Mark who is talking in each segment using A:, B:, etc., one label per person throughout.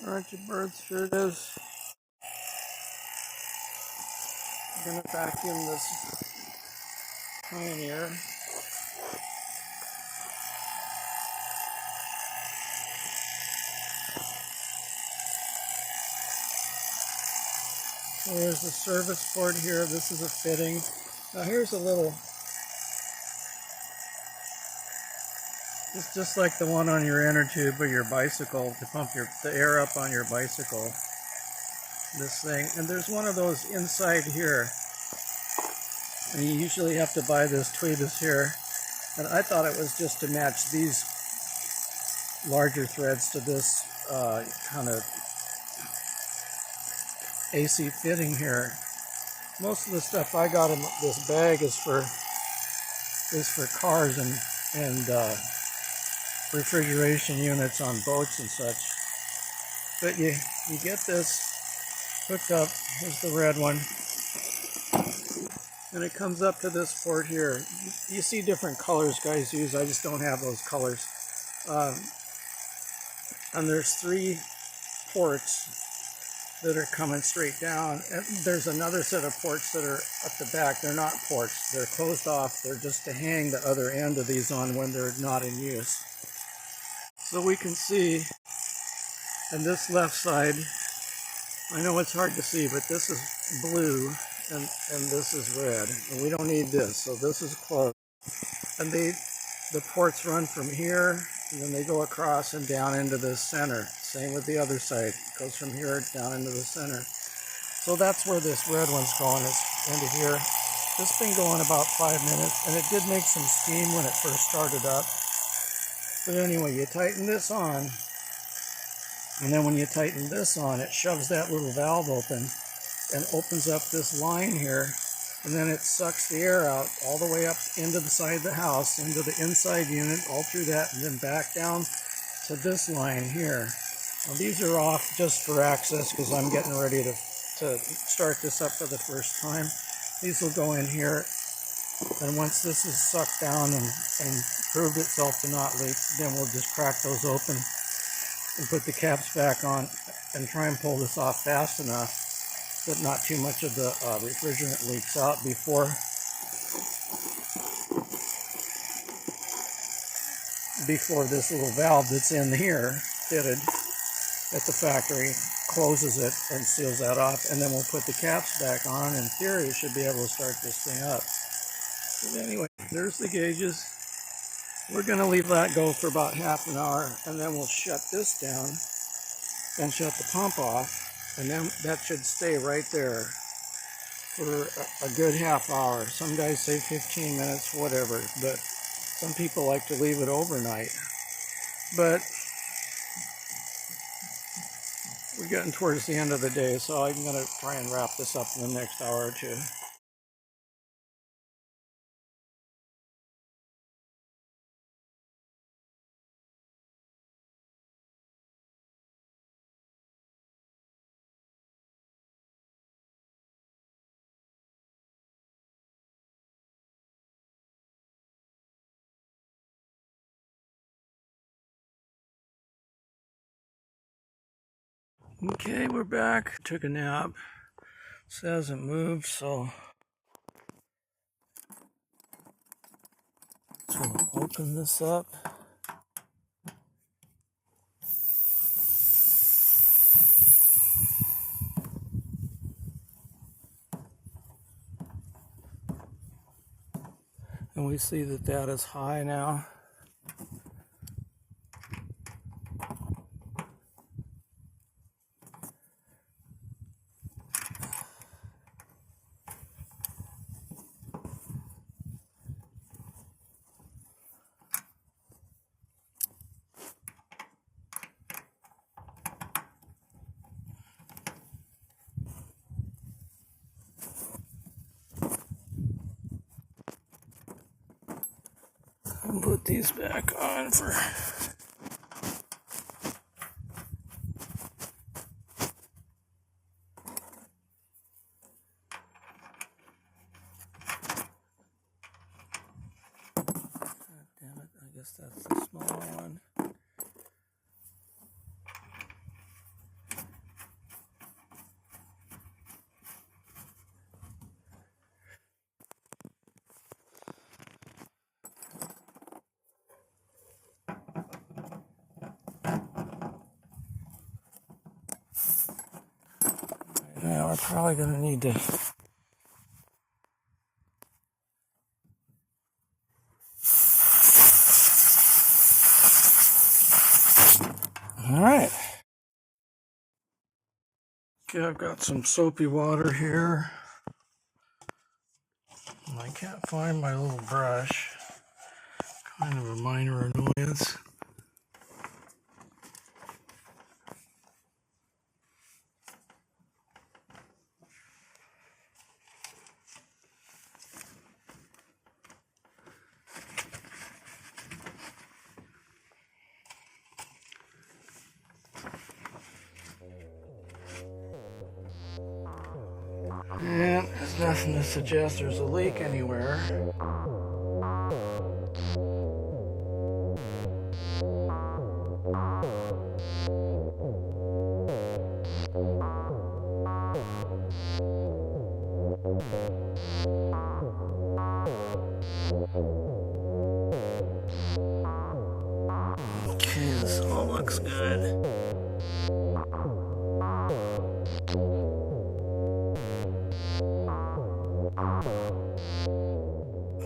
A: Aren't you birds? Sure it is. I'm gonna vacuum this Pioneer. So there's the service port here. This is a fitting. Now here's a little, it's just like the one on your inner tube of your bicycle to pump the air up on your bicycle. This thing, and there's one of those inside here. And you usually have to buy this tweeters here. And I thought it was just to match these larger threads to this kind of AC fitting here. Most of the stuff I got in this bag is for cars and refrigeration units on boats and such. But you get this hooked up. Here's the red one. And it comes up to this port here. You see different colors guys use. I just don't have those colors. And there's 3 ports that are coming straight down. And there's another set of ports that are up the back. They're not ports. They're closed off. They're just to hang the other end of these on when they're not in use. So we can see, and this left side, I know it's hard to see, but this is blue and this is red. And we don't need this, so this is closed. And the ports run from here, and then they go across and down into the center. Same with the other side. It goes from here down into the center. So that's where this red one's going, is into here. This has been going about 5 minutes, and it did make some steam when it first started up. But anyway, you tighten this on, and then when you tighten this on, it shoves that little valve open and opens up this line here, and then it sucks the air out all the way up into the side of the house, into the inside unit, all through that, and then back down to this line here. Now these are off just for access because I'm getting ready to start this up for the first time. These will go in here, and once this is sucked down and proved itself to not leak, then we'll just crack those open and put the caps back on and try and pull this off fast enough that not too much of the refrigerant leaks out before this little valve that's in here fitted at the factory closes it and seals that off, and then we'll put the caps back on. In theory, it should be able to start this thing up. But anyway, there's the gauges. We're going to leave that go for about half an hour, and then we'll shut this down and shut the pump off, and then that should stay right there for a good half hour. Some guys say 15 minutes, whatever, but some people like to leave it overnight. But we're getting towards the end of the day, so I'm going to try and wrap this up in the next hour or two. Okay, we're back. Took a nap. This hasn't moved, so we'll open this up. And we see that that is high now. I'll put these back on for... Damn it, I guess that's the small one. I'm probably going to need to... Alright. Okay, I've got some soapy water here. And I can't find my little brush. Kind of a minor annoyance. And there's nothing to suggest there's a leak anywhere. Okay, this all looks good.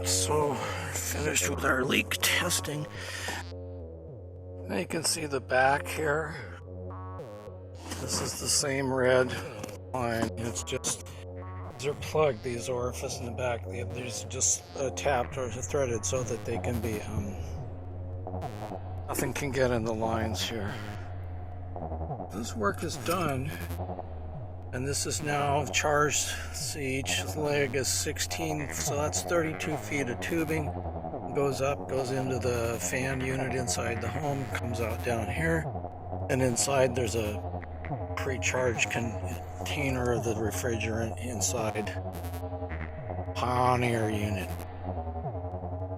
A: So, finished with our leak testing. Now you can see the back here. This is the same red line. It's just, these are plugged, these orifices in the back. These are just tapped or threaded so that they can be, nothing can get in the lines here. This work is done. And this is now charged. See, each leg is 16, so that's 32 feet of tubing. Goes up, goes into the fan unit inside the home, comes out down here. And inside there's a pre-charged container of the refrigerant inside Pioneer unit.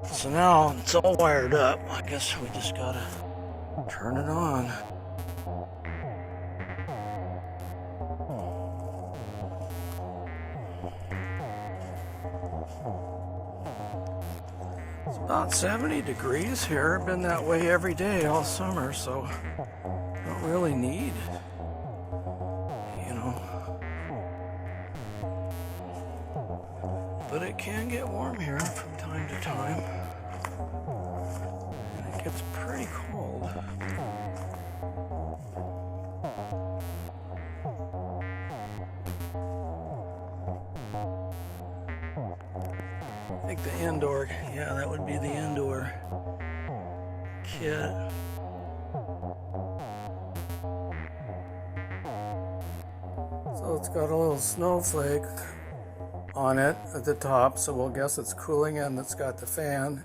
A: So now it's all wired up. I guess we just gotta turn it on. It's about 70 degrees here. Been that way every day all summer, so don't really need, you know. But it can get warm here from time to time. And it gets pretty cold. I think the indoor, yeah, that would be the indoor kit. So it's got a little snowflake on it at the top, so we'll guess it's cooling, and it's got the fan.